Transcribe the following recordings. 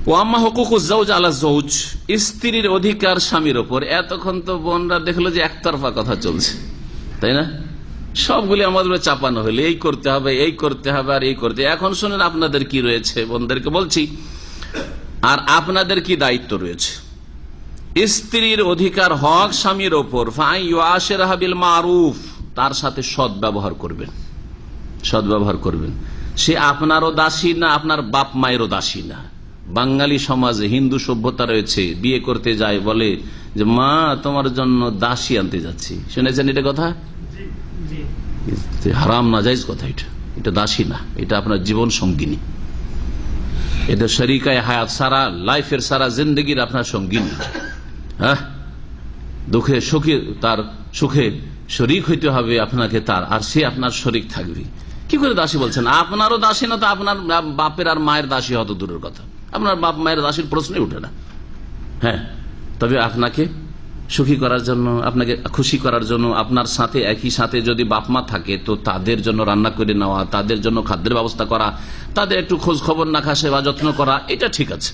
ও আম্মা হুকুকুজ জাওজ আলা জাওজ, স্ত্রীর অধিকার স্বামীর ওপর। এতক্ষণ তো বোনরা দেখলো যে একতরফা কথা চলছে, তাই না? সবগুলি আমাদের চাপানো হলে এই করতে হবে, এই করতে হবে, আর এই করতে। এখন শুনেন আপনাদের কি রয়েছে, বোনদেরকে বলছি, আর আপনাদের কি দায়িত্ব রয়েছে। স্ত্রীর অধিকার হক স্বামীর ওপর, ফাইয়ুআশিরহা বিল মারুফ, তার সাথে সদ্ব্যবহার করবেন, সদ্ব্যবহার করবেন। সে আপনারও দাসী না, আপনার বাপ মায়েরও দাসী না। বাঙালি সমাজে হিন্দু সভ্যতা রয়েছে, বিয়ে করতে যায় বলে যে মা তোমার জন্য দাসী আনতে যাচ্ছি। শুনেছেন এটা কথা? হারাম নাজায়েজ কথা এটা। এটা দাসী না, এটা আপনার জীবন সঙ্গিনী, এটা শরীকায়ে হায়াত, সারা লাইফের, সারা জিন্দগির আপনার সঙ্গিনী। হ্যাঁ, দুঃখে সুখে তার, সুখে শরিক হইতে হবে আপনাকে তার, আর সে আপনার শরিক থাকবে। কি করে দাসী বলছেন? আপনারও দাসী না তো আপনার বাপের আর মায়ের দাসী হতো দূরের কথা, আপনার বাপ মায়ের দাসীর প্রশ্নই উঠে না। হ্যাঁ, তবে আপনাকে সুখী করার জন্য, আপনাকে খুশি করার জন্য, আপনার সাথে একই সাথে যদি বাপ মা থাকে তো তাদের জন্য রান্না করে নেওয়া, তাদের জন্য খাদ্যের ব্যবস্থা করা, তাদের একটু খোঁজ খবর রাখা, সেবা যত্ন করা, এটা ঠিক আছে।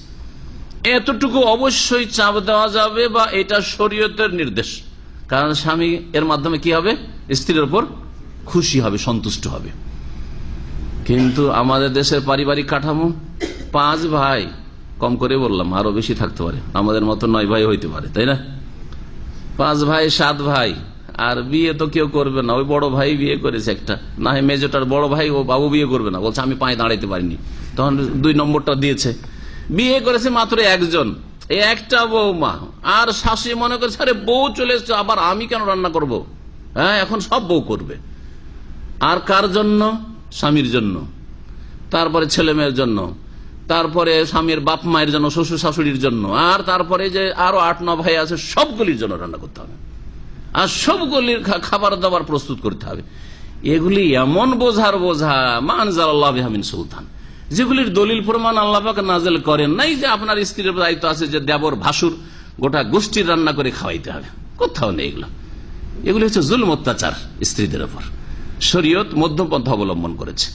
এতটুকু অবশ্যই চাপ দেওয়া যাবে, বা এটা শরীয়তের নির্দেশ। কারণ স্বামী এর মাধ্যমে কি হবে? স্ত্রীর উপর খুশি হবে, সন্তুষ্ট হবে। কিন্তু আমাদের দেশের পারিবারিক কাঠামো, 5 ভাই, কম করে বললাম, আরো বেশি থাকতে পারে, আমাদের মতো 9 ভাই হইতে পারে, তাই না? 5 ভাই 7 ভাই, আর বিয়ে তো কেউ করবে না। ওই বড় ভাই বিয়ে করেছে একটা, না হয় মেজোটার বড় ভাই, ও বাবু বিয়ে করবে না, বলছে আমি পায়ে দাঁড়াইতে পারিনি, তখন 2 নম্বরটা দিয়েছে। বিয়ে করেছে মাত্র একজন, একটা বৌমা, আর শাশুড়ি মনে করেছে আরে বউ চলে এসছে, আবার আমি কেন রান্না করব? হ্যাঁ, এখন সব বউ করবে। আর কার জন্য? স্বামীর জন্য, তারপরে ছেলে মেয়ের জন্য, তারপরে স্বামীর বাপ মায়ের জন্য, শ্বশুর শাশুড়ির জন্য, আর তারপরে যে আরো 8-9 ভাই আছে সবগুলির জন্য রান্না করতে হবে, আর সবগুলির খাবার দাবার প্রস্তুত করতে হবে। এগুলি এমন বোঝার বোঝা, মা আনজালাল্লাহু বিহা মিন সুলতান, যেগুলির দলিল প্রমাণ আল্লাহ পাক নাযিল করেন নাই। যে আপনার স্ত্রীর দায়িত্ব আছে যে দেবর ভাসুর গোটা গোষ্ঠীর রান্না করে খাওয়াইতে হবে, কোথাও নেই এগুলো। এগুলি হচ্ছে জুলম, অত্যাচার স্ত্রীদের উপর। শরীয়ত মধ্যপন্থা অবলম্বন করেছে।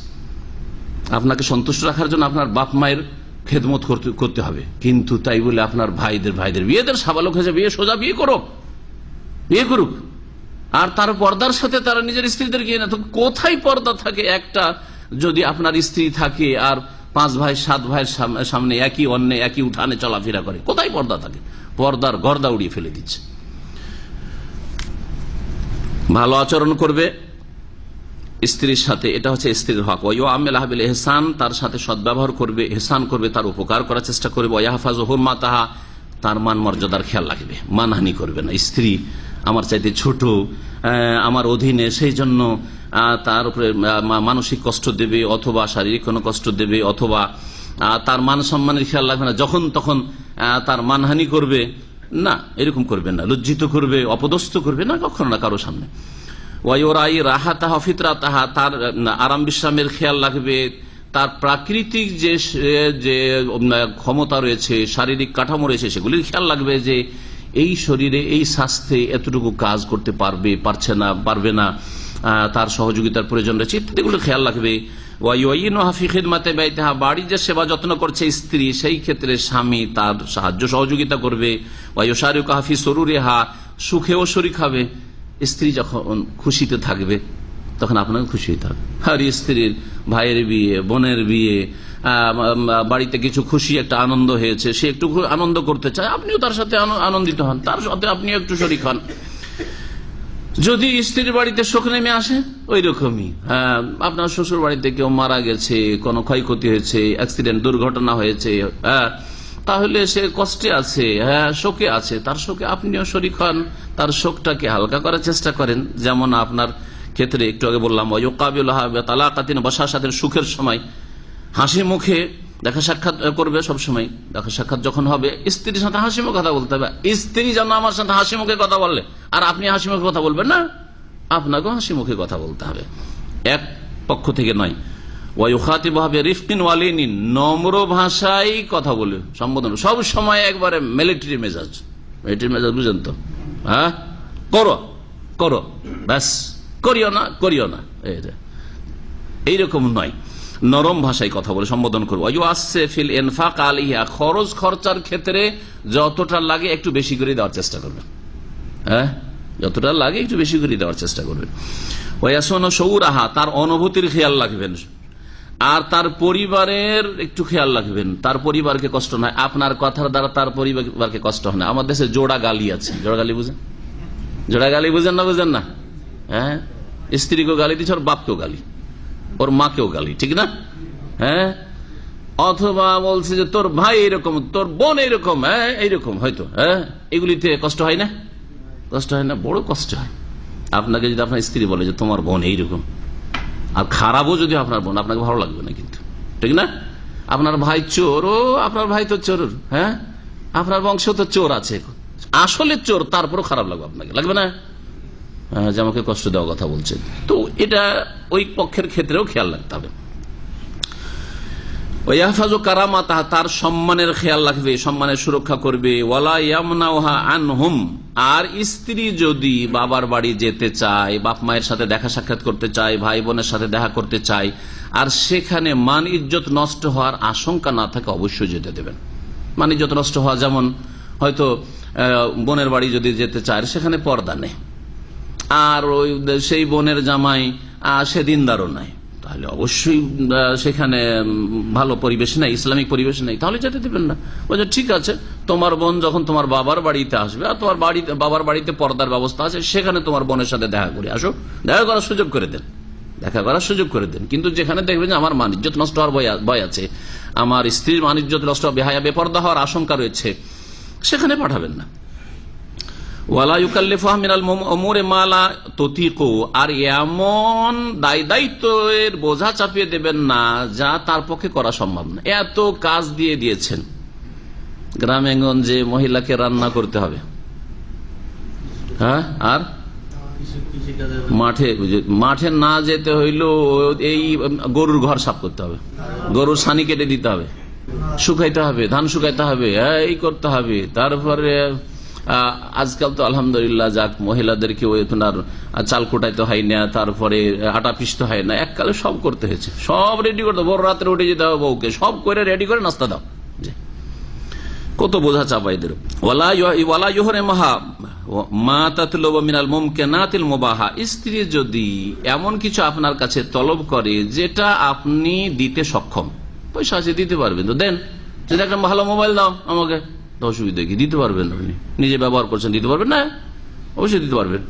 আপনাকে সন্তুষ্ট রাখার জন্য আপনার বাপ মায়ের খেদমত করতে হবে, কিন্তু তাই বলে আপনার ভাইদের বিয়েদের সাবালক হয়েছে, বিয়ে সোজা বিয়ে করুক, আর তার পর্দার সাথে তারা নিজের স্ত্রীদের গিয়ে না। তো কোথায় পর্দা থাকে? একটা যদি আপনার স্ত্রী থাকে আর 5 ভাই 7 ভাইয়ের সামনে একই অন্যে একই উঠানে চলাফেরা করে, কোথায় পর্দা থাকে? পর্দার গর্দা উড়িয়ে ফেলে দিচ্ছে। ভালো আচরণ করবে স্ত্রীর সাথে, এটা হচ্ছে স্ত্রীর হক। ওয়াইয়ামিলহা বিল ইহসান, তার সাথে সদ্ব্যবহার করবে, ইহসান করবে, তার উপকার করার চেষ্টা করবে। ওয়াহফাজু হুরমাতাহা, তার মান মর্যাদার খেয়াল রাখবে, মানহানি করবে না। স্ত্রী আমার চাইতে ছোট, আমার অধীনে, সেই জন্য তার উপরে মানসিক কষ্ট দেবে, অথবা শারীরিক কোনো কষ্ট দেবে, অথবা তার মান সম্মানের খেয়াল রাখবে না, যখন তখন তার মানহানি করবে না, এরকম করবে না। লজ্জিত করবে, অপদস্থ করবে না, কখনো না কারো সামনে। ওয়ায়ুরাই রাহাতাহা ফিতরাতাহা, তার আরাম বিশ্রামের খেয়াল রাখবে। তার প্রাকৃতিক যে ক্ষমতা রয়েছে, শারীরিক কাঠামো রয়েছে, সেগুলির খেয়াল রাখবে যে এই শরীরে, এই স্বাস্থ্যে এতটুকু কাজ করতে পারবে না, তার সহযোগিতার প্রয়োজন রয়েছে, ইত্যাদিগুলো খেয়াল রাখবে। ওয়ায়ুইনুহা ফি খিদমাতি বাইতিহা, বাড়ি যে সেবা যত্ন করছে স্ত্রী, সেই ক্ষেত্রে স্বামী তার সাহায্য সহযোগিতা করবে। ওয়ায়ুশারিকুহা ফি সুরুরিহা, সুখেও শরীক হবে। স্ত্রী যখন খুশিতে থাকবে তখন আপনাকে খুশি হতে হবে। আর স্ত্রীর ভাইয়ের বিয়ে, বোনের বিয়ে, বাড়িতে কিছু খুশি একটা আনন্দ হয়েছে, সে একটু আনন্দ করতে চায়, আপনিও তার সাথে আনন্দিত হন, তার সাথে আপনিও একটু শরীক হন। যদি স্ত্রীর বাড়িতে শোক নেমে আসে, ওই রকমই আপনার শ্বশুর বাড়িতে কেউ মারা গেছে, কোনো ক্ষয়ক্ষতি হয়েছে, অ্যাক্সিডেন্ট, দুর্ঘটনা হয়েছে, তাহলে সে কষ্টে আছে, শোকে আছে, তার শোকে আপনিও শরীক হন, তার শোকটাকে হালকা করার চেষ্টা করেন। যেমন আপনার ক্ষেত্রে একটু আগে বললাম, তালাকাতিন, বাসাসাতের সুখের সময় হাসি মুখে দেখা সাক্ষাৎ করবে। সবসময় দেখা সাক্ষাৎ যখন হবে, স্ত্রীর সাথে হাসি মুখে কথা বলতে হবে। স্ত্রী যেন আমার সাথে হাসি মুখে কথা বললে, আর আপনি হাসি মুখে কথা বলবেন না, আপনাকেও হাসি মুখে কথা বলতে হবে, এক পক্ষ থেকে নয়। নম্র ভাষায় কথা বলে সম্বোধন, সব সময় একবারে মিলিটারি মেজাজ বুঝেন তো, হ্যাঁ, করো ব্যাস, করিও না এইরকম নয়। নরম ভাষায় কথা বলে সম্বোধন করবো। ফিল ইনফাক আলাইহা, খরচ খরচার ক্ষেত্রে যতটা লাগে একটু বেশি করে দেওয়ার চেষ্টা করবেন। হ্যাঁ, যতটা লাগে একটু বেশি করে দেওয়ার চেষ্টা করবেন। ওয়াসুন সৌরাহা, তার অনুভূতির খেয়াল রাখবেন, আর তার পরিবারের একটু খেয়াল রাখবেন, তার পরিবারকে কষ্ট নয়, আপনার কথার দ্বারা তার পরিবারকে কষ্ট হয় না। আমাদের দেশে জোড়া গালি আছে, জোড়া গালি বুঝেন? জোড়া গালি বুঝেন না? বুঝেন না? হ্যাঁ, স্ত্রীকেও গালি দিচ্ছে, ওর বাপকেও গালি, ওর মাকেও গালি, ঠিক না? হ্যাঁ, অথবা বলছে যে তোর ভাই এরকম, তোর বোন এরকম, হ্যাঁ এইরকম হয়তো, হ্যাঁ, এগুলিতে কষ্ট হয় না? কষ্ট হয় না? বড় কষ্ট হয়। আপনাকে যদি আপনার স্ত্রী বলে যে তোমার বোন এইরকম, আর খারাপও যদি আপনার বোন, আপনাকে ভালো লাগবে না কিন্তু, ঠিক না? আপনার ভাই চোর, ও আপনার ভাই তো চোর, হ্যাঁ, আপনার বংশ তো চোর আছে, আসলে চোর, তারপরও খারাপ লাগবে আপনাকে, লাগবে না? যে আমাকে কষ্ট দেওয়ার কথা বলছে। তো এটা ওই পক্ষের ক্ষেত্রেও খেয়াল রাখতে হবে। ওয়াহফাজু কারামাতাহা, তার সম্মানের খেয়াল রাখবে, সম্মানের সুরক্ষা করবে। ওয়ালা ইয়ামনাউহা আনহুম, আর স্ত্রী যদি বাবার বাড়ি যেতে চায়, বাপ মায়ের সাথে দেখা সাক্ষাৎ করতে চায়, ভাই বোনের সাথে দেখা করতে চায়, আর সেখানে মান ইজ্জত নষ্ট হওয়ার আশঙ্কা না থাকে, অবশ্যই যেতে দেবেন। মান ইজ্জত নষ্ট হওয়া, যেমন হয়তো বোনের বাড়ি যদি যেতে চায়, সেখানে পর্দা নেই, আর ওই সেই বোনের জামাই সে দিনদারও নাই, তাহলে অবশ্যই সেখানে ভালো পরিবেশ নেই, ইসলামিক পরিবেশ নেই, তাহলে যেতে দেবেন না। বলছে ঠিক আছে, তোমার বোন যখন তোমার বাবার বাড়িতে আসবে, আর তোমার বাবার বাড়িতে পর্দার ব্যবস্থা আছে, সেখানে তোমার বোনের সাথে দেখা করে আসো, দেখা করার সুযোগ করে দেন, দেখা করার সুযোগ করে দেন। কিন্তু যেখানে দেখবেন যে আমার মান ইজ্জত নষ্ট হওয়ার ভয় আছে, আমার স্ত্রীর মান ইজ্জত নষ্ট, বেহায়া বেপর্দা হওয়ার আশঙ্কা রয়েছে, সেখানে পাঠাবেন না। ওয়ালা ইউকাল্লিফুহা মিনাল উমুরি মা লা তুতিকু, আর এমন দায় দায়িত্বের বোঝা চাপিয়ে দেবেন না যা তার পক্ষে করা সম্ভব না। এত কাজ দিয়ে দিয়েছেন, গ্রামে গঞ্জে মহিলাকে রান্না করতে হবে, হ্যাঁ, আর মাঠে না যেতে হইলো এই গরুর ঘর সাফ করতে হবে, গরুর ছানি কেটে দিতে হবে, শুকাইতে হবে, ধান শুকাইতে হবে, এই করতে হবে। তারপরে আজকাল তো আলহামদুলিল্লাহ যাক, মহিলাদেরকে চাল কোটাইতে হয় না, তারপরে আটা পিষতে হয় না, এককালে সব করতে হয়েছে, সব রেডি করতে, বড় রাত্রে উঠে যেতে হবে বউকে, সব করে রেডি করে নাস্তা দাও, কত বোঝা চাপা এদের। স্ত্রী যদি এমন কিছু আপনার কাছে তলব করে যেটা আপনি দিতে সক্ষম, পয়সা আছে দিতে পারবেন তো দেন, যদি একটা ভালো মোবাইল দাও আমাকে, অসুবিধা কি, দিতে পারবেন, আপনি নিজে ব্যবহার করছেন, দিতে পারবেন না? অবশ্যই দিতে পারবেন।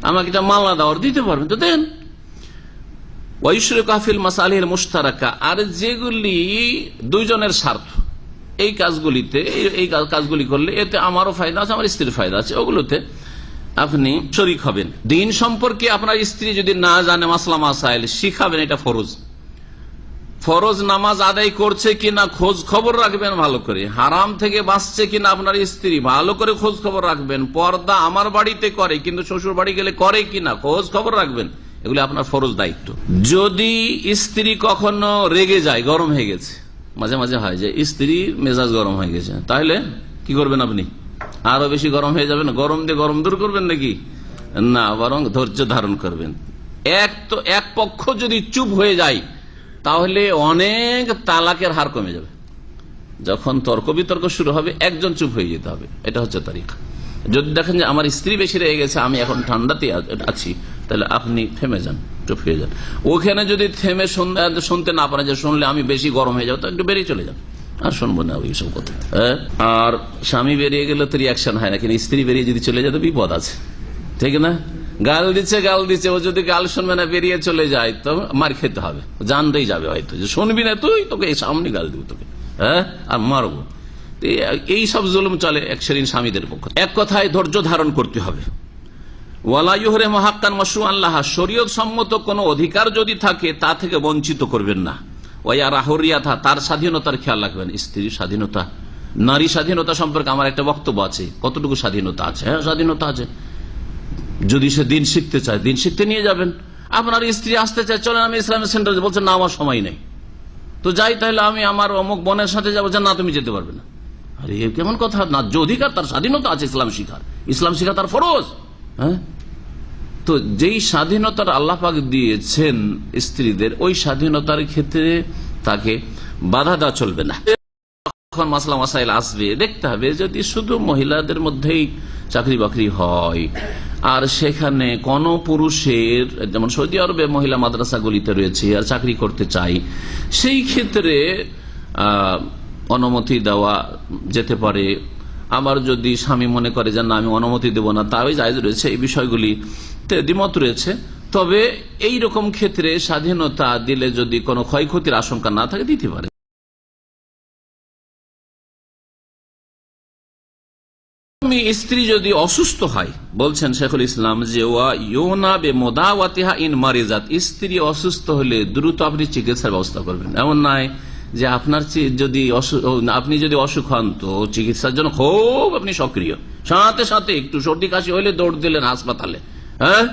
আমাকে একটা মালনা দাও, দিতে পারবেন তো দেন। ওয়াইশরিকা মাসালিহিল মুশতারাকা, আর যেগুলি দুইজনের স্বার্থ, এই কাজগুলিতে, এই কাজগুলি করলে এতে আমারও ফায়দা আছে, আমার স্ত্রীর ফায়দা আছে, ওগুলোতে আপনি শরীক হবেন। দিন সম্পর্কে আপনার স্ত্রী যদি না জানে, মাসলা মাসাইল শিখাবেন, এটা ফরজ। ফরজ নামাজ আদায় করছে কিনা খোঁজ খবর রাখবেন ভালো করে, হারাম থেকে বাঁচছে কিনা আপনার স্ত্রী ভালো করে খোঁজ খবর রাখবেন, পর্দা আমার বাড়িতে করে কিন্তু শ্বশুর বাড়ি গেলে করে কিনা খোঁজ খবর রাখবেন, এগুলি আপনার ফরজ দায়িত্ব। যদি স্ত্রী কখনো রেগে যায়, গরম হয়ে গেছে, মাঝে মাঝে হয় যে স্ত্রীর মেজাজ গরম হয়ে গেছে, তাহলে কি করবেন আপনি? আরো বেশি গরম হয়ে যাবেন, গরম দিয়ে গরম দূর করবেন নাকি? না, বরং ধৈর্য ধারণ করবেন। এক পক্ষ যদি চুপ হয়ে যায়, তাহলে অনেক তালাকের হার কমে যাবে। যখন তর্ক বিতর্ক শুরু হবে, একজন চুপ হয়ে যেতে হবে, এটা হচ্ছে তারিখ। যদি দেখেন যে আমার স্ত্রী বেশি রেগে গেছে, আমি এখন ঠান্ডাতে আছি, তাহলে আপনি থেমে যান, চুপ হয়ে যান। ওখানে যদি থেমে শুনতে না পারেন, যে শুনলে আমি বেশি গরম হয়ে যাবো, তো একটু বেরিয়ে চলে যান, আর শুনবো না ওইসব কথা। আর স্বামী বেরিয়ে গেলে তো রিয়াকশন হয় না, কিন্তু স্ত্রী বেরিয়ে যদি চলে যায় তো বিপদ আছে, ঠিক না? গাল দিচ্ছে, ও যদি গাল শুনবে না, বেরিয়ে চলে যায়, তো মার খেতে হবে, জানতেই যাবে হয়তো, যে শুনবি না তুই, তোকে এই সামনে গাল দিব তোকে, হ্যাঁ, আর মারবো। এই সব জুলুম চলে এক শ্রেণীর স্বামীদের পক্ষে। এক কথায় ধৈর্য ধারণ করতে হবে। ওয়ালা ইউহরিমু মুহাক্কান মাশরুআন লাহা, শরীয়ত সম্মত কোন অধিকার যদি থাকে তা থেকে বঞ্চিত করবেন না। ওয়া হুরিয়াতা, তার স্বাধীনতার খেয়াল রাখবেন। স্ত্রীর স্বাধীনতা, নারী স্বাধীনতা সম্পর্কে আমার একটা বক্তব্য আছে। কতটুকু স্বাধীনতা আছে? হ্যাঁ, স্বাধীনতা আছে। যদি সে দিন শিখতে চায়, দিন শিখতে নিয়ে যাবেন। আপনার স্ত্রী আসতে চায়, চলেন আমি ইসলামিক সেন্টারে, বলছেন না আমার সময় নেই, তো যাই, তাহলে আমি আমার অমুক বোনের সাথে যাবো, না তুমি যেতে পারবে না। আরে কেমন কথা? না, যে অধিকার, তার স্বাধীনতা আছে ইসলাম শিখার, ইসলাম শিখা তার ফরজ। হ্যাঁ, তো যেই স্বাধীনতার আল্লাহ পাক দিয়েছেন স্ত্রীদের, ওই স্বাধীনতার ক্ষেত্রে তাকে বাধা দেওয়া চলবে না। এখন মাসলা মাসাইল আসবে, দেখতে হবে যদি শুধু মহিলাদের মধ্যেই চাকরি বাকরি হয় আর সেখানে কোন পুরুষের, যেমন সৌদি আরবে মহিলা মাদ্রাসাগুলিতে রয়েছে, আর চাকরি করতে চাই, সেই ক্ষেত্রে অনুমতি দেওয়া যেতে পারে। আবার যদি স্বামী মনে করে যে না আমি অনুমতি দেব না, তাও জায়েজ রয়েছে। এই বিষয়গুলিতে দ্বিমত রয়েছে। তবে এই রকম ক্ষেত্রে স্বাধীনতা দিলে যদি কোনো ক্ষয়ক্ষতির আশঙ্কা না থাকে দিতে পারে। স্ত্রী যদি অসুস্থ হয়, বলছেন শেখুল ইসলাম যে স্ত্রী অসুস্থ হলে দ্রুত আপনি চিকিৎসার ব্যবস্থা করবেন। এমন নয় যে আপনার আপনি যদি অসুখ হন তো চিকিৎসার জন্য খুব আপনি সক্রিয়, সাথে সাথে একটু সর্দি কাশি হলে দৌড় দিলেন হাসপাতালে, হ্যাঁ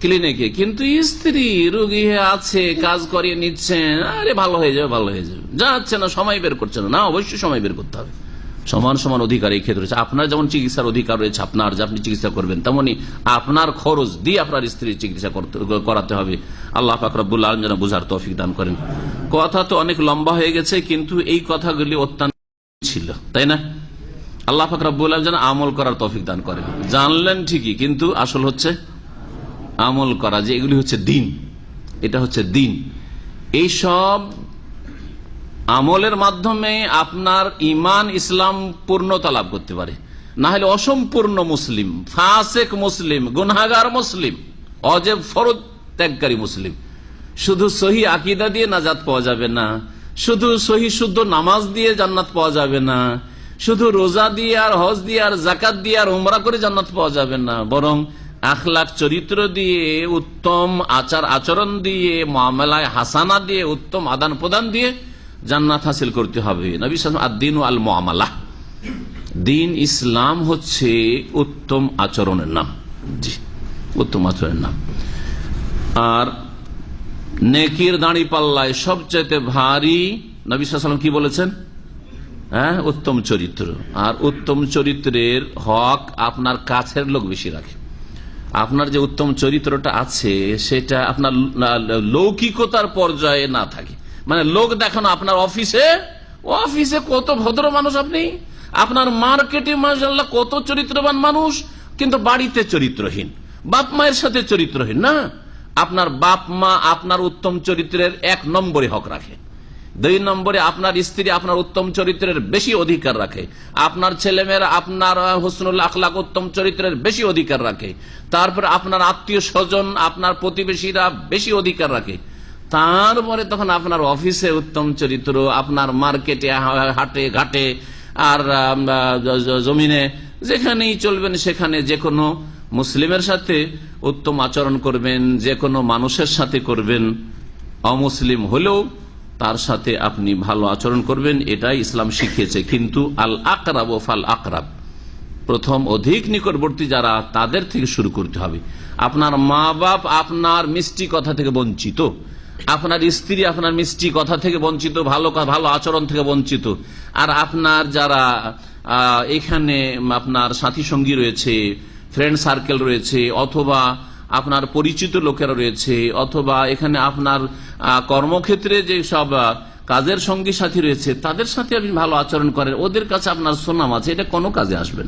ক্লিনিকে, কিন্তু স্ত্রী রোগী আছে, কাজ করিয়ে নিচ্ছেন, আরে ভালো হয়ে যাবে ভালো হয়ে যাবে, যাচ্ছে না, সময় বের করছে না। অবশ্যই সময় বের করতে হবে। সমান সমান অধিকার এই ক্ষেত্রে রয়েছে। আপনার যেমন চিকিৎসার অধিকার রয়েছে, আপনার যে আপনি চিকিৎসা করবেন, তেমনি আপনার খরচ দিয়ে আপনার স্ত্রীর চিকিৎসা করাতে হবে। আল্লাহ পাক রব্বুল আলামিন যেন বুঝার তৌফিক দান করেন। কথা তো অনেক লম্বা হয়ে গেছে, কিন্তু এই কথাগুলি অত্যন্ত ছিল, তাই না? আল্লাহ পাক রব্বুল আলামিন যেন আমল করার তৌফিক দান করেন। জানলেন ঠিকই, কিন্তু আসল হচ্ছে আমল করা, যে এগুলি হচ্ছে দিন, এটা হচ্ছে দিন। এইসব আমলের মাধ্যমে আপনার ইমান ইসলাম পূর্ণতা লাভ করতে পারে, না হলে অসম্পূর্ণ মুসলিম, ফাসেক মুসলিম, গুনাহগার মুসলিম, অজেব ফরজ ত্যাগকারী মুসলিম। শুধু সহি আকীদা দিয়ে নাজাত পাওয়া যাবে না, শুধু সহি শুদ্ধ নামাজ দিয়ে জান্নাত পাওয়া যাবে না, শুধু রোজা দিয়ে আর হজ দিয়ে আর যাকাত দিয়ে আর উমরা করে জান্নাত পাওয়া যাবে না, বরং আখলাক চরিত্র দিয়ে, উত্তম আচার আচরণ দিয়ে, মুআমালায়ে হাসানা দিয়ে, উত্তম আদান প্রদান দিয়ে জান্নাত হাসিল করতে হবে। নবী সাল্লাল্লাহু আলাইহি ওয়াসাল্লাম আদ-দীন আল মুআমালা, দিন ইসলাম হচ্ছে উত্তম আচরণের নাম। জি, উত্তম আচরণের নাম। আর নেকির দাঁড়ি পাল্লায় সবচেয়ে ভারী নবী সাল্লাল্লাহু আলাইহি ওয়াসাল্লাম কি বলেছেন? হ্যাঁ, উত্তম চরিত্র। আর উত্তম চরিত্রের হক আপনার কাছের লোক বেশি রাখে। আপনার যে উত্তম চরিত্রটা আছে সেটা আপনার লৌকিকতার পর্যায়ে না থাকে, মানে লোক দেখানো। আপনার অফিসে কত ভদ্র মানুষ, আপনি আপনার মার্কেটে মাশাআল্লাহ কত চরিত্রবান মানুষ, কিন্তু বাড়িতে চরিত্রহীন, বাপ মায়ের সাথে চরিত্রহীন না। আপনার বাপ মা আপনার উত্তম চরিত্রের 1 নম্বরে হক রাখে, 2 নম্বরে আপনার স্ত্রী আপনার উত্তম চরিত্রের বেশি অধিকার রাখে, আপনার ছেলেমেয়েরা আপনার হুসনুল আখলাক উত্তম চরিত্রের বেশি অধিকার রাখে, তারপর আপনার আত্মীয় স্বজন আপনার প্রতিবেশীরা বেশি অধিকার রাখে, তারপরে তখন আপনার অফিসে উত্তম চরিত্র, আপনার মার্কেটে হাটে ঘাটে আর জমিনে যেখানেই চলবেন সেখানে যে কোনো মুসলিমের সাথে উত্তম আচরণ করবেন, যে কোনো মানুষের সাথে করবেন, অমুসলিম হলেও তার সাথে আপনি ভালো আচরণ করবেন, এটাই ইসলাম শিখিয়েছে। কিন্তু আল আকরাব ফাল আকরাব, প্রথম অধিক নিকটবর্তী যারা, তাদের থেকে শুরু করতে হবে। আপনার মা বাপ আপনার মিষ্টি কথা থেকে বঞ্চিত, আপনার স্ত্রী আপনার মিষ্টি কথা থেকে বঞ্চিত, ভালো আচরণ থেকে বঞ্চিত, আর আপনার যারা এখানে আপনার সাথী সঙ্গী রয়েছে, ফ্রেন্ড সার্কেল রয়েছে, অথবা আপনার পরিচিত লোকেরা রয়েছে, অথবা এখানে আপনার কর্মক্ষেত্রে যে সব কাজের সঙ্গী সাথী রয়েছে, তাদের সাথে আপনি ভালো আচরণ করেন, ওদের কাছে আপনার সুনাম আছে, এটা কোনো কাজে আসবে না।